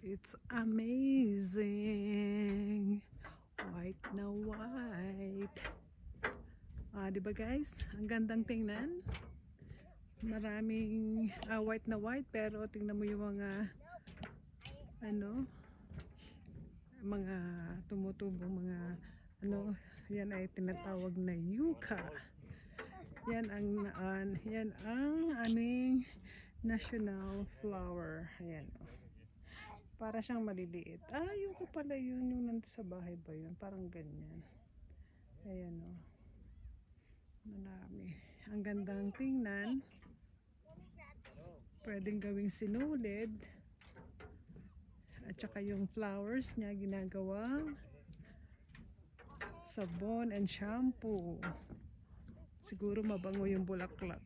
It's amazing. White na white. Di ba guys? Ang gandang tingnan. Maraming white na white, pero tingnan mo yung mga mga tumutubong mga yan ay tinatawag na yucca. Yan ang aming national flower. Ayan. Para siyang maliliit. Yung ko pala yun, yung nandun sa bahay ba yun? Parang ganyan. Ayan o. Marami. Ang gandang tingnan. Pwedeng gawing sinulid. At saka yung flowers niya ginagawang sabon and shampoo. Siguro mabango yung bulaklak.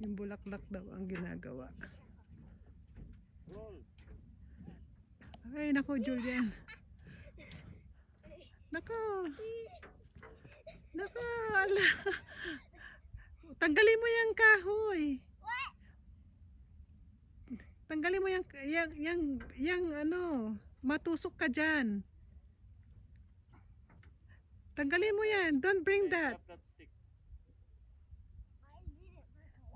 Yung bulaklak daw ang ginagawa. Ay, nako, Julian. Nako. Nako, ala. Tanggalin mo yung kahoy. Tanggalin mo yung matusok ka dyan. Tanggalin mo yan. Don't bring that.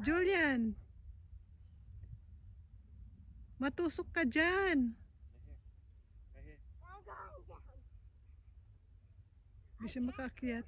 Julian. Matusok ka dyan. Hindi siya makaakyat.